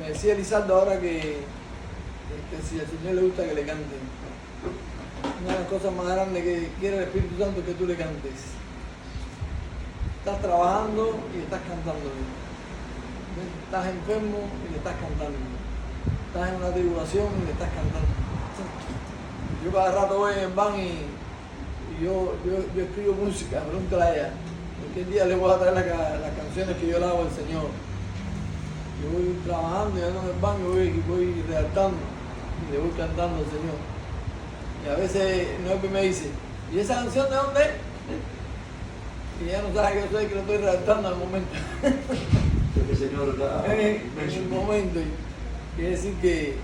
Me decía Elizardo ahora que si al Señor le gusta que le canten. Una de las cosas más grandes que quiere el Espíritu Santo es que tú le cantes. Estás trabajando y estás cantando. Estás enfermo y le estás cantando. Estás en una tribulación y le estás cantando. Yo cada rato voy en el van y yo escribo música, pregúntale a ella. Cualquier día le voy a traer las canciones que yo le hago al Señor. Yo voy trabajando y ando en el van y voy redactando y le voy cantando al Señor. Y a veces Noemi me dice, ¿y esa canción de dónde es? Y ella no sabe que yo soy el que lo estoy redactando al momento. El Señor está en el momento. Quiere decir que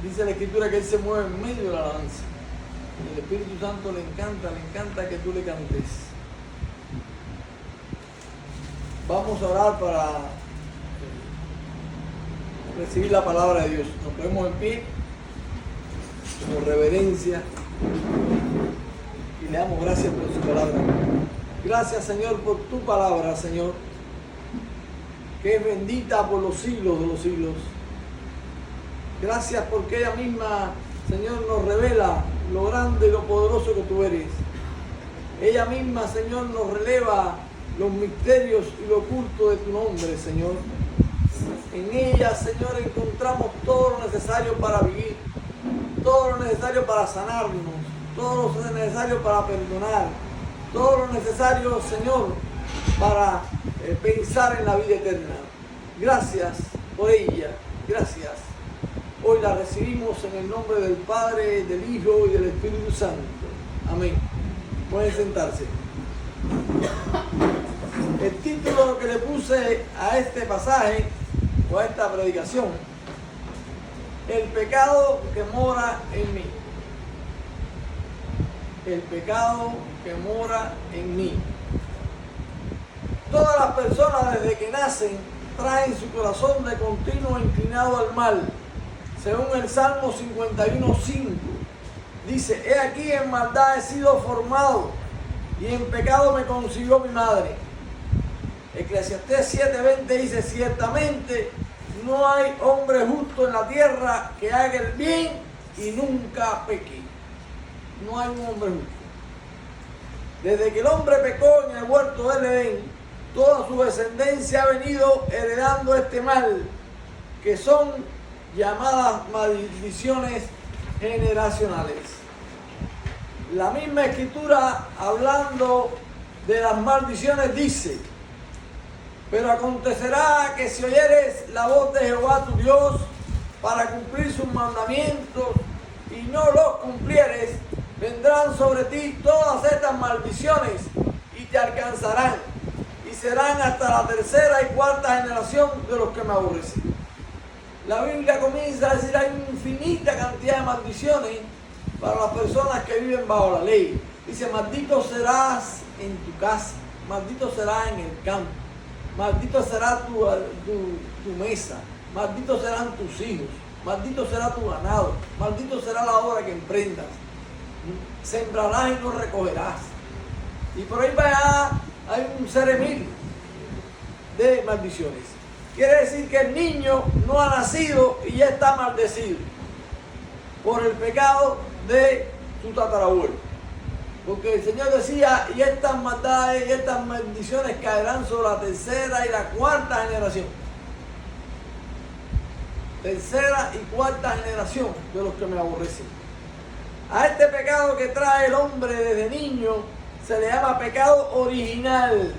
dice la Escritura que Él se mueve en medio de la alabanza. El Espíritu Santo le encanta que tú le cantes. Vamos a orar para recibir la palabra de Dios. Nos ponemos en pie, con reverencia, y le damos gracias por su palabra. Gracias, Señor, por tu palabra, Señor, que es bendita por los siglos de los siglos. Gracias porque ella misma, Señor, nos revela lo grande y lo poderoso que tú eres. Ella misma, Señor, nos releva los misterios y lo oculto de tu nombre, Señor. En ella, Señor, encontramos todo lo necesario para vivir, todo lo necesario para sanarnos, todo lo necesario para perdonar, todo lo necesario, Señor, para pensar en la vida eterna. Gracias por ella, gracias. Hoy la recibimos en el nombre del Padre, del Hijo y del Espíritu Santo. Amén. Pueden sentarse. El título que le puse a este pasaje o a esta predicación: el pecado que mora en mí. El pecado que mora en mí. Todas las personas desde que nacen traen su corazón de continuo inclinado al mal. Según el Salmo 51:5, dice: he aquí en maldad he sido formado y en pecado me concibió mi madre. Eclesiastés 7:20 dice: ciertamente no hay hombre justo en la tierra que haga el bien y nunca peque. No hay un hombre justo. Desde que el hombre pecó en el huerto del Edén, toda su descendencia ha venido heredando este mal, que son llamadas maldiciones generacionales. La misma Escritura, hablando de las maldiciones, dice: pero acontecerá que si oyeres la voz de Jehová tu Dios para cumplir sus mandamientos y no los cumplieres, vendrán sobre ti todas estas maldiciones y te alcanzarán, y serán hasta la tercera y cuarta generación de los que me aborrecen. La Biblia comienza a decir: hay una infinita cantidad de maldiciones para las personas que viven bajo la ley. Dice: maldito serás en tu casa, maldito serás en el campo, maldito será tu mesa, maldito serán tus hijos, maldito será tu ganado, maldito será la obra que emprendas. Sembrarás y no recogerás. Y por ahí va, hay un seremil de maldiciones. Quiere decir que el niño no ha nacido y ya está maldecido por el pecado de su tatarabuelo. Porque el Señor decía: y estas maldades y estas maldiciones caerán sobre la tercera y la cuarta generación. Tercera y cuarta generación de los que me aborrecen. A este pecado que trae el hombre desde niño se le llama pecado original.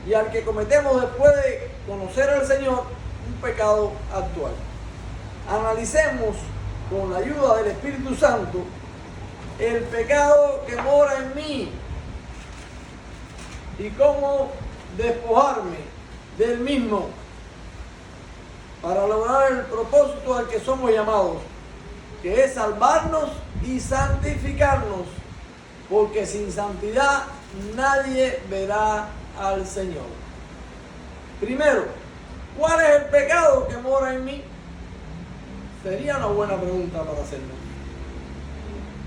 Y al que cometemos después de conocer al Señor, un pecado actual. Analicemos con la ayuda del Espíritu Santo el pecado que mora en mí y cómo despojarme del mismo para lograr el propósito al que somos llamados, que es salvarnos y santificarnos, porque sin santidad nadie verá al Señor. Primero, ¿cuál es el pecado que mora en mí? Sería una buena pregunta para hacerlo.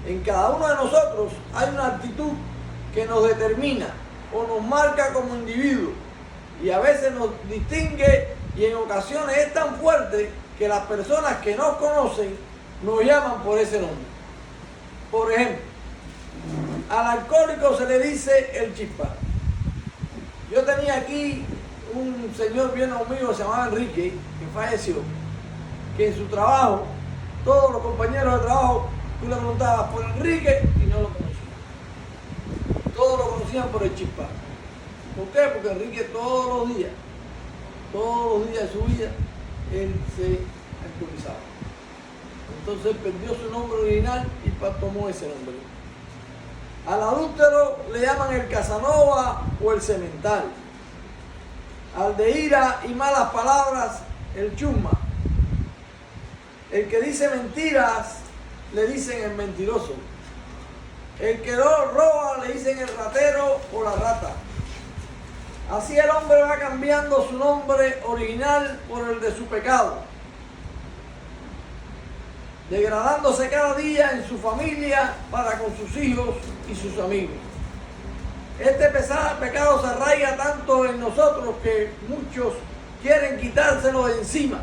En cada uno de nosotros hay una actitud que nos determina o nos marca como individuo y a veces nos distingue Y en ocasiones es tan fuerte que las personas que nos conocen nos llaman por ese nombre. Por ejemplo, al alcohólico se le dice el chispa. Yo tenía aquí un señor bien amigo, se llamaba Enrique, que falleció, que en su trabajo, todos los compañeros de trabajo, tú le preguntabas por Enrique y no lo conocían. Todos lo conocían por el chispa. ¿Por qué? Porque Enrique todos los días de su vida, él se alcoholizaba. Entonces perdió su nombre original y tomó ese nombre. Al adúltero le llaman el Casanova o el Cemental. Al de ira y malas palabras, el chusma. El que dice mentiras, le dicen el mentiroso. El que no roba, le dicen el ratero o la rata. Así el hombre va cambiando su nombre original por el de su pecado, degradándose cada día en su familia para con sus hijos y sus amigos. Este pecado se arraiga tanto en nosotros que muchos quieren quitárselo de encima,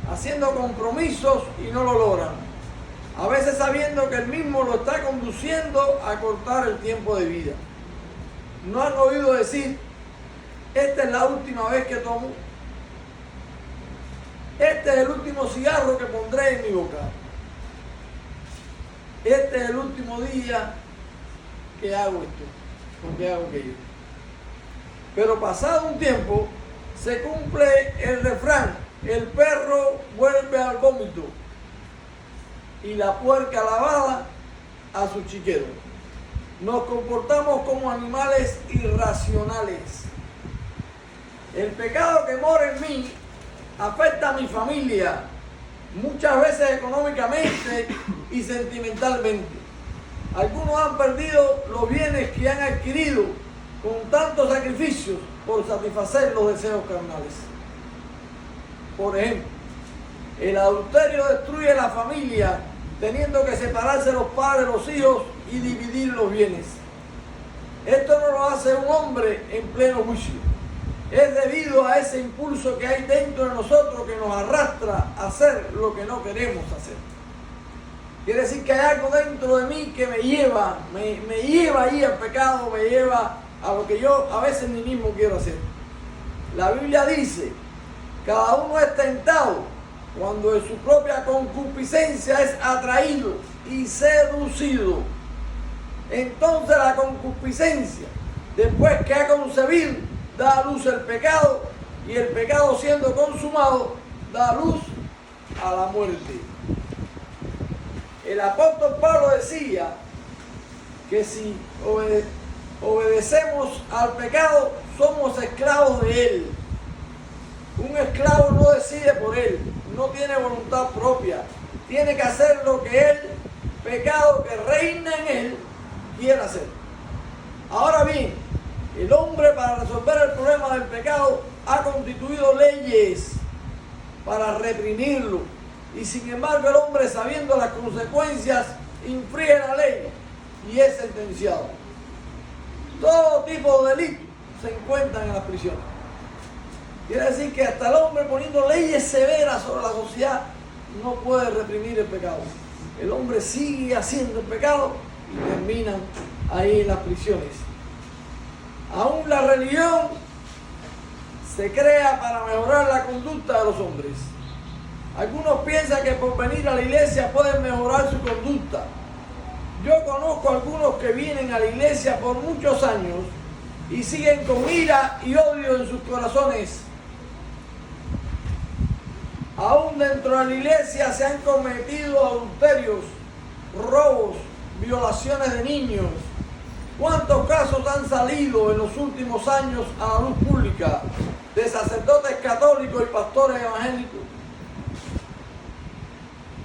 haciendo compromisos y no lo logran, a veces sabiendo que el mismo lo está conduciendo a cortar el tiempo de vida. ¿No han oído decir: esta es la última vez que tomo? Este es el último cigarro que pondré en mi boca. Este es el último día que hago esto, o que hago aquello. Pero pasado un tiempo, se cumple el refrán: el perro vuelve al vómito y la puerca lavada a su chiquero. Nos comportamos como animales irracionales. El pecado que mora en mí afecta a mi familia, muchas veces económicamente y sentimentalmente. Algunos han perdido los bienes que han adquirido con tantos sacrificios por satisfacer los deseos carnales. Por ejemplo, el adulterio destruye la familia, teniendo que separarse los padres de los hijos y dividir los bienes. Esto no lo hace un hombre en pleno juicio. Es debido a ese impulso que hay dentro de nosotros que nos arrastra a hacer lo que no queremos hacer. Quiere decir que hay algo dentro de mí que me lleva ahí al pecado, me lleva a lo que yo a veces ni mismo quiero hacer. La Biblia dice: cada uno es tentado cuando de su propia concupiscencia es atraído y seducido. Entonces la concupiscencia, después que ha concebido, da a luz el pecado, y el pecado, siendo consumado, da luz a la muerte. El apóstol Pablo decía que si obedecemos al pecado, somos esclavos de él. Un esclavo no decide por él, no tiene voluntad propia, tiene que hacer lo que el pecado que reina en él quiere hacer. Ahora bien, el hombre, para resolver el problema del pecado, ha constituido leyes para reprimirlo. Y sin embargo el hombre, sabiendo las consecuencias, infringe la ley y es sentenciado. Todo tipo de delitos se encuentran en las prisiones. Quiere decir que hasta el hombre, poniendo leyes severas sobre la sociedad, no puede reprimir el pecado. El hombre sigue haciendo el pecado y terminan ahí en las prisiones. Aún la religión se crea para mejorar la conducta de los hombres. Algunos piensan que por venir a la iglesia pueden mejorar su conducta. Yo conozco a algunos que vienen a la iglesia por muchos años y siguen con ira y odio en sus corazones. Aún dentro de la iglesia se han cometido adulterios, robos, violaciones de niños. ¿Cuántos casos han salido en los últimos años a la luz pública de sacerdotes católicos y pastores evangélicos?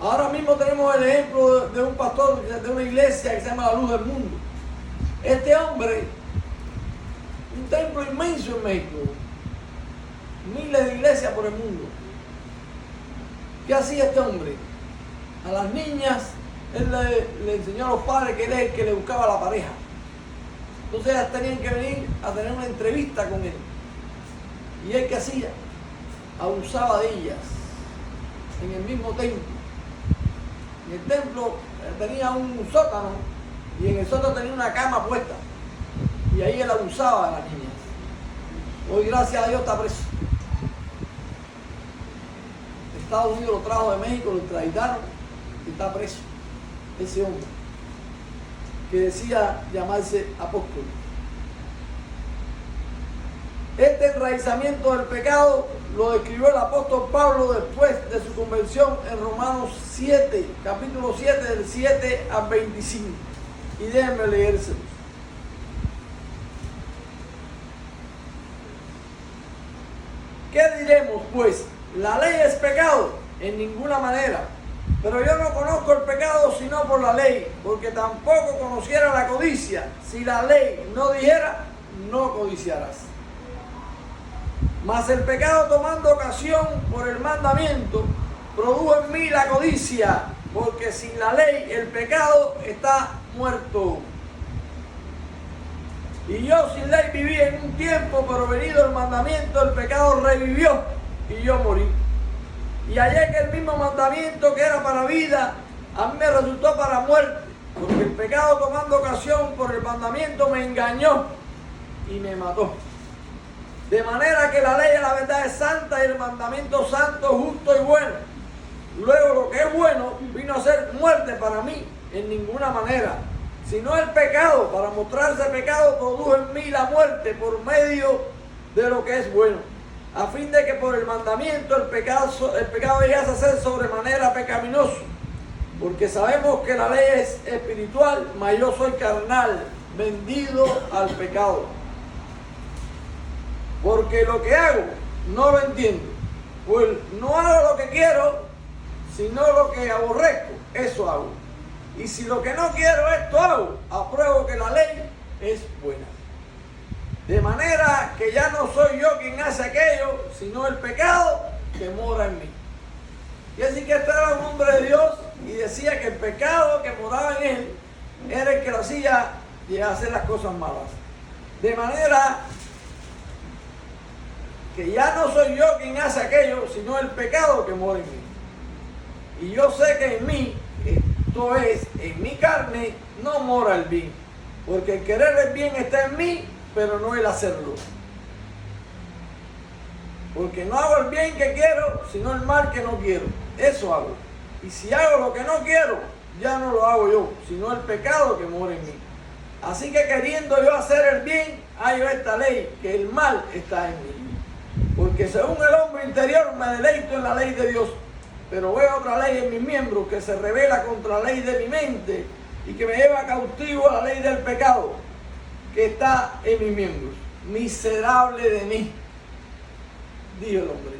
Ahora mismo tenemos el ejemplo de un pastor de una iglesia que se llama La Luz del Mundo. Este hombre, un templo inmenso en México, miles de iglesias por el mundo. ¿Qué hacía este hombre? A las niñas, él le enseñó a los padres que él es el que le buscaba la pareja. Entonces ellas tenían que venir a tener una entrevista con él. ¿Y él qué hacía? abusaba de ellas en el mismo templo. En el templo tenía un sótano y en el sótano tenía una cama puesta y ahí él abusaba de las niñas. Hoy gracias a Dios está preso. Estados Unidos lo trajo de México, lo extraditaron y está preso ese hombre que decía llamarse apóstol. Este enraizamiento del pecado lo describió el apóstol Pablo después de su conversión en Romanos 7, capítulo 7, del 7 al 25. Y déjenme leérselos. ¿Qué diremos, pues? ¿La ley es pecado? En ninguna manera. Pero yo no conozco el pecado sino por la ley, porque tampoco conociera la codicia. Si la ley no dijera, no codiciarás. Mas el pecado, tomando ocasión por el mandamiento, produjo en mí la codicia, porque sin la ley el pecado está muerto. Y yo sin ley viví en un tiempo, pero venido el mandamiento, el pecado revivió y yo morí. Y hallé que el mismo mandamiento que era para vida, a mí me resultó para muerte, porque el pecado, tomando ocasión por el mandamiento, me engañó y me mató. De manera que la ley de la verdad es santa y el mandamiento santo, justo y bueno. Luego lo que es bueno vino a ser muerte para mí en ninguna manera, sino el pecado. Para mostrarse pecado produjo en mí la muerte por medio de lo que es bueno, a fin de que por el mandamiento el pecado llegase a ser sobremanera pecaminoso. Porque sabemos que la ley es espiritual, mas yo soy carnal, vendido al pecado. Porque lo que hago no lo entiendo, pues no hago lo que quiero, sino lo que aborrezco, eso hago. Y si lo que no quiero esto hago, apruebo que la ley es buena. De manera que ya no soy yo quien hace aquello, sino el pecado que mora en mí. Y así que este era un hombre de Dios y decía que el pecado que moraba en él era el que lo hacía llegar a hacer las cosas malas. De manera que ya no soy yo quien hace aquello, sino el pecado que mora en mí. Y yo sé que en mí, esto es, en mi carne, no mora el bien. Porque el querer el bien está en mí, pero no el hacerlo. Porque no hago el bien que quiero, sino el mal que no quiero. Eso hago. Y si hago lo que no quiero, ya no lo hago yo, sino el pecado que mora en mí. Así que queriendo yo hacer el bien, hallo esta ley, que el mal está en mí. Porque según el hombre interior me deleito en la ley de Dios, pero veo otra ley en mis miembros que se revela contra la ley de mi mente y que me lleva cautivo a la ley del pecado que está en mis miembros. Miserable de mí, dijo el hombre,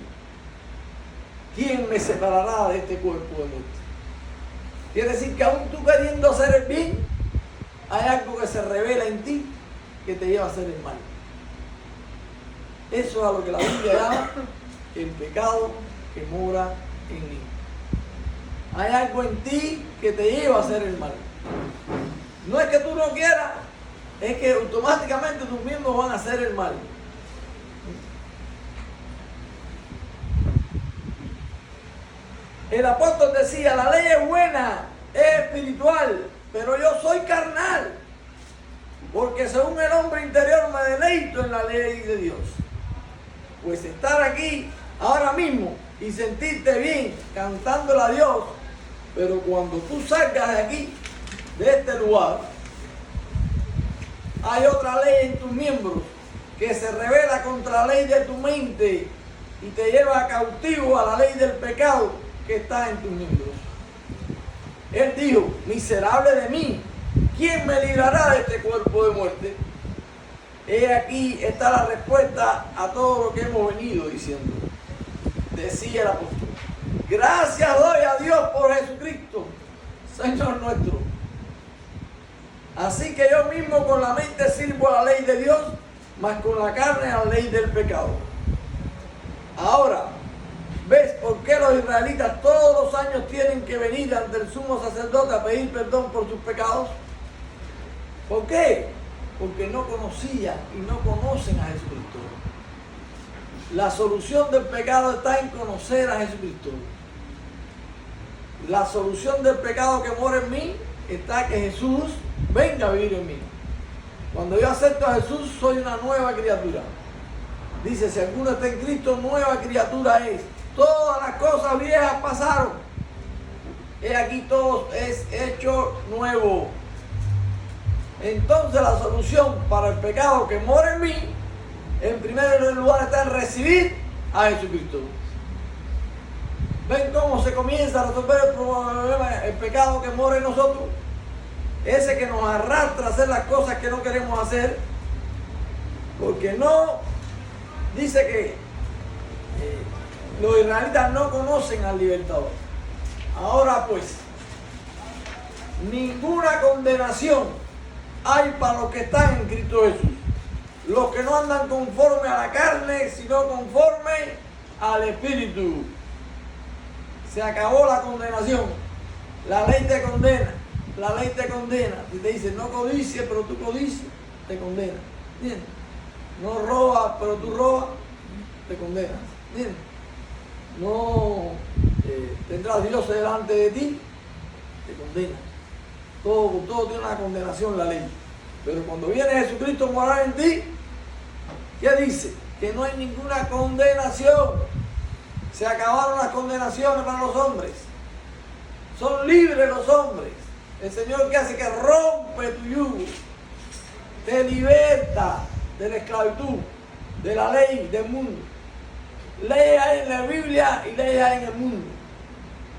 ¿quién me separará de este cuerpo de muerte? Quiere decir que aún tú queriendo hacer el bien, hay algo que se revela en ti que te lleva a hacer el mal. Eso es a lo que la Biblia llama el pecado que mora en mí. Hay algo en ti que te lleva a hacer el mal. No es que tú no quieras, es que automáticamente tus miembros van a hacer el mal. El apóstol decía, la ley es buena, es espiritual, pero yo soy carnal, porque según el hombre interior me deleito en la ley de Dios. Pues estar aquí ahora mismo y sentirte bien cantándole a Dios, pero cuando tú salgas de aquí, de este lugar, hay otra ley en tus miembros que se revela contra la ley de tu mente y te lleva cautivo a la ley del pecado que está en tus miembros. Él dijo, miserable de mí, ¿quién me librará de este cuerpo de muerte? He aquí está la respuesta a todo lo que hemos venido diciendo. Decía el apóstol, gracias doy a Dios por Jesucristo, Señor nuestro. Así que yo mismo con la mente sirvo a la ley de Dios, mas con la carne a la ley del pecado. Ahora, ¿ves por qué los israelitas todos los años tienen que venir ante el sumo sacerdote a pedir perdón por sus pecados? ¿Por qué? Porque no conocían y no conocen a Jesucristo. La solución del pecado está en conocer a Jesucristo. La solución del pecado que mora en mí está que Jesús venga a vivir en mí. Cuando yo acepto a Jesús, soy una nueva criatura. Dice, si alguno está en Cristo, nueva criatura es. Todas las cosas viejas pasaron. He aquí todo es hecho nuevo. Entonces la solución para el pecado que mora en mí, en primer lugar está en recibir a Jesucristo. ¿Ven cómo se comienza a resolver el problema, el pecado que mora en nosotros? Ese que nos arrastra a hacer las cosas que no queremos hacer, porque no, dice que los israelitas no conocen al libertador. Ahora pues, ninguna condenación hay para los que están en Cristo Jesús. Los que no andan conforme a la carne, sino conforme al Espíritu. Se acabó la condenación. La ley te condena. La ley te condena. Si te dice no codicies, pero tú codices, te condena. ¿Bien? No robas, pero tú robas, te condenas. ¿Bien? No tendrás Dios delante de ti, te condena. Todo tiene una condenación la ley. Pero cuando viene Jesucristo a morar en ti, ¿qué dice? Que no hay ninguna condenación. Se acabaron las condenaciones para los hombres. Son libres los hombres. El Señor que hace que rompe tu yugo, te liberta de la esclavitud, de la ley del mundo. Leyes hay en la Biblia y leyes hay en el mundo.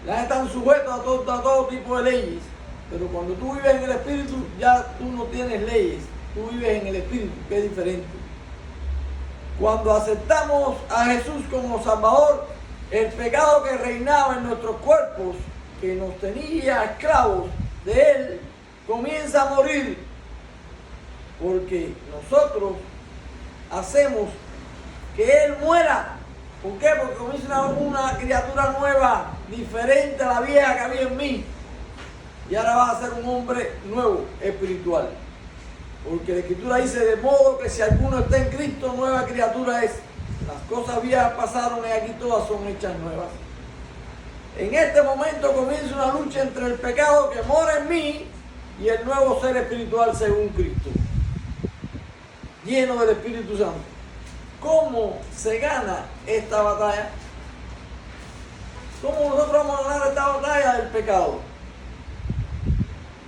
Las están sujetas a todo tipo de leyes. Pero cuando tú vives en el Espíritu, ya tú no tienes leyes. Tú vives en el Espíritu, que es diferente. Cuando aceptamos a Jesús como Salvador, el pecado que reinaba en nuestros cuerpos, que nos tenía esclavos de Él, comienza a morir. Porque nosotros hacemos que Él muera. ¿Por qué? Porque comienza una criatura nueva, diferente a la vieja que había en mí. Y ahora vas a ser un hombre nuevo, espiritual. Porque la Escritura dice, de modo que si alguno está en Cristo, nueva criatura es. Las cosas viejas pasaron y aquí todas son hechas nuevas. En este momento comienza una lucha entre el pecado que mora en mí y el nuevo ser espiritual según Cristo, lleno del Espíritu Santo. ¿Cómo se gana esta batalla? ¿Cómo nosotros vamos a ganar esta batalla del pecado?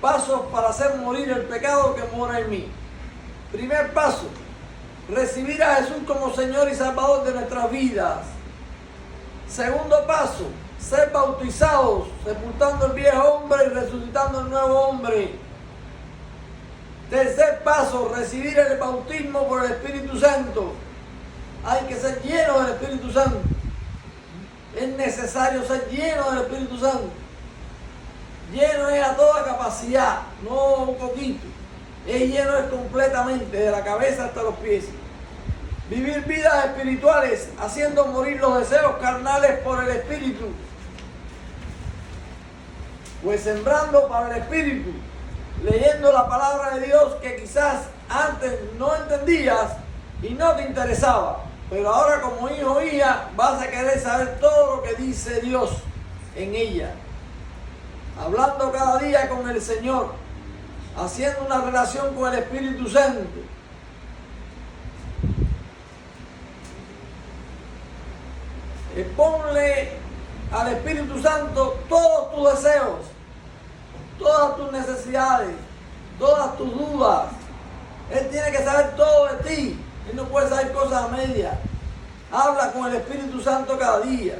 Pasos para hacer morir el pecado que mora en mí. Primer paso, recibir a Jesús como Señor y Salvador de nuestras vidas. Segundo paso, ser bautizados, sepultando el viejo hombre y resucitando el nuevo hombre. Tercer paso, recibir el bautismo por el Espíritu Santo. Hay que ser lleno del Espíritu Santo. Es necesario ser lleno del Espíritu Santo. Lleno es a toda capacidad, no un poquito. Es lleno es completamente, de la cabeza hasta los pies. Vivir vidas espirituales, haciendo morir los deseos carnales por el Espíritu. Pues sembrando para el Espíritu, leyendo la palabra de Dios que quizás antes no entendías y no te interesaba. Pero ahora como hijo o hija vas a querer saber todo lo que dice Dios en ella. Hablando cada día con el Señor, haciendo una relación con el Espíritu Santo. Ponle al Espíritu Santo todos tus deseos, todas tus necesidades, todas tus dudas. Él tiene que saber todo de ti. Él no puede saber cosas a medias. Habla con el Espíritu Santo cada día.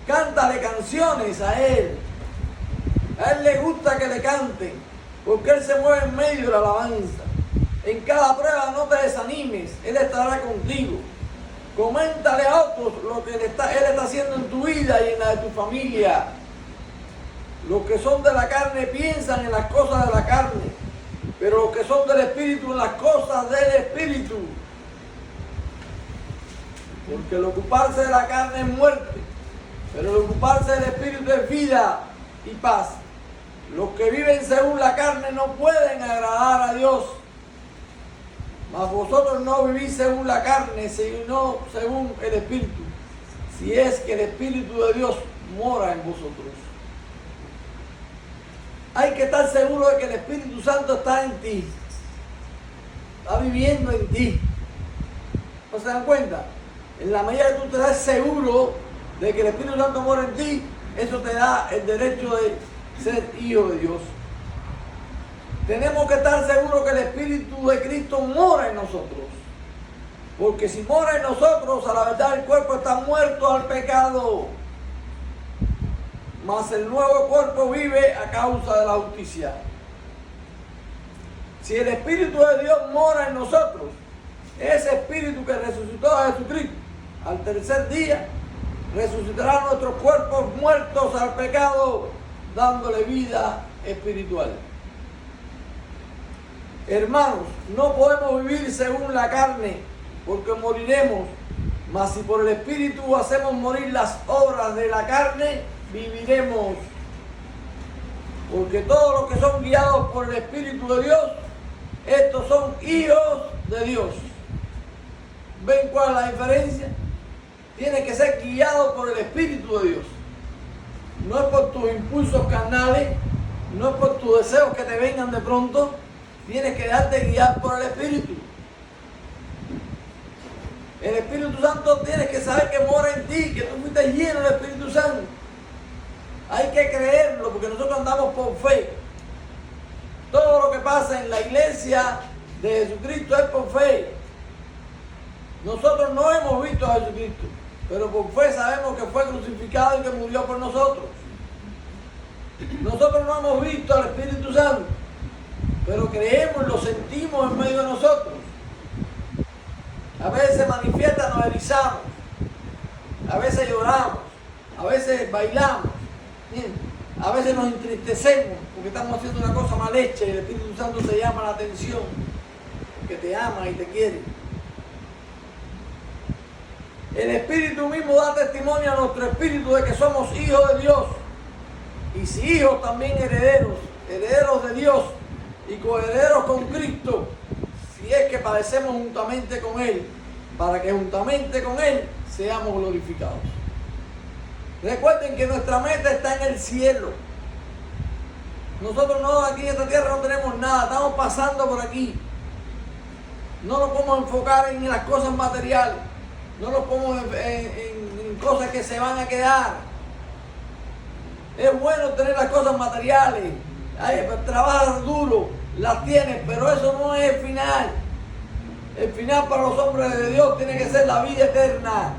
Cántale canciones a Él. A Él le gusta que le canten, porque Él se mueve en medio de la alabanza. En cada prueba no te desanimes, Él estará contigo. Coméntale a otros lo que Él está haciendo en tu vida y en la de tu familia. Los que son de la carne piensan en las cosas de la carne, pero los que son del Espíritu en las cosas del Espíritu. Porque el ocuparse de la carne es muerte, pero el ocuparse del Espíritu es vida y paz. Los que viven según la carne no pueden agradar a Dios. Mas vosotros no vivís según la carne, sino según el Espíritu, si es que el Espíritu de Dios mora en vosotros. Hay que estar seguro de que el Espíritu Santo está en ti, está viviendo en ti. ¿No se dan cuenta? En la medida que tú te das seguro de que el Espíritu Santo mora en ti, eso te da el derecho de ser hijo de Dios. Tenemos que estar seguros que el Espíritu de Cristo mora en nosotros. Porque si mora en nosotros, a la verdad el cuerpo está muerto al pecado. Mas el nuevo cuerpo vive a causa de la justicia. Si el Espíritu de Dios mora en nosotros, ese Espíritu que resucitó a Jesucristo al tercer día, resucitará nuestros cuerpos muertos al pecado, dándole vida espiritual. Hermanos, no podemos vivir según la carne, porque moriremos. Mas si por el Espíritu hacemos morir las obras de la carne, viviremos. Porque todos los que son guiados por el Espíritu de Dios, estos son hijos de Dios. ¿Ven cuál es la diferencia? Tienes que ser guiado por el Espíritu de Dios. No es por tus impulsos carnales, no es por tus deseos que te vengan de pronto. Tienes que dejarte guiar por el Espíritu. El Espíritu Santo tienes que saber que mora en ti, que tú fuiste lleno del Espíritu Santo. Hay que creerlo, porque nosotros andamos por fe. Todo lo que pasa en la iglesia de Jesucristo es por fe. Nosotros no hemos visto a Jesucristo, pero por fe sabemos que fue crucificado y que murió por nosotros. Nosotros no hemos visto al Espíritu Santo, pero creemos, lo sentimos en medio de nosotros. A veces se manifiesta, nos erizamos, a veces lloramos, a veces bailamos, ¿bien? A veces nos entristecemos porque estamos haciendo una cosa mal hecha y el Espíritu Santo te llama la atención, porque te ama y te quiere. El Espíritu mismo da testimonio a nuestro espíritu de que somos hijos de Dios, y si hijos, también herederos, herederos de Dios y coherederos con Cristo, si es que padecemos juntamente con Él, para que juntamente con Él seamos glorificados. Recuerden que nuestra meta está en el cielo. Nosotros no, aquí en esta tierra no tenemos nada, estamos pasando por aquí. No nos podemos enfocar en las cosas materiales, no nos podemos en cosas que se van a quedar. Es bueno tener las cosas materiales, trabajar duro, las tienes, pero eso no es el final. El final para los hombres de Dios tiene que ser la vida eterna.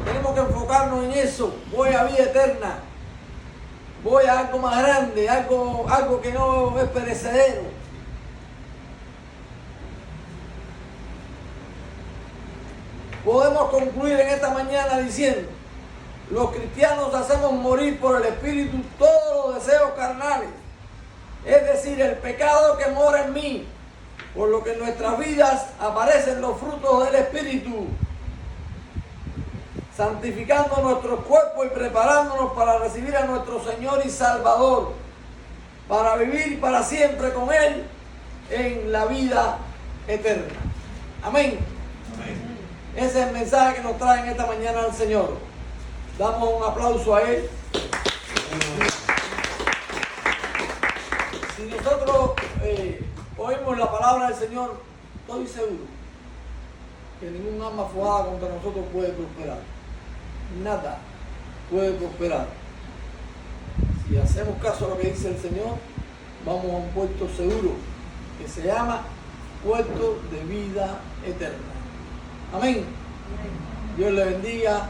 Tenemos que enfocarnos en eso. Voy a vida eterna. Voy a algo más grande, algo que no es perecedero. Podemos concluir en esta mañana diciendo: los cristianos hacemos morir por el Espíritu todos los deseos carnales, es decir, el pecado que mora en mí, por lo que en nuestras vidas aparecen los frutos del Espíritu, santificando nuestros cuerpos y preparándonos para recibir a nuestro Señor y Salvador, para vivir para siempre con Él en la vida eterna. Amén. Amén. Ese es el mensaje que nos trae en esta mañana el Señor. Damos un aplauso a Él. Si nosotros oímos la palabra del Señor, estoy seguro que ningún arma forjada contra nosotros puede prosperar. Nada puede prosperar. Si hacemos caso a lo que dice el Señor, vamos a un puerto seguro que se llama puerto de vida eterna. Amén. Dios le bendiga.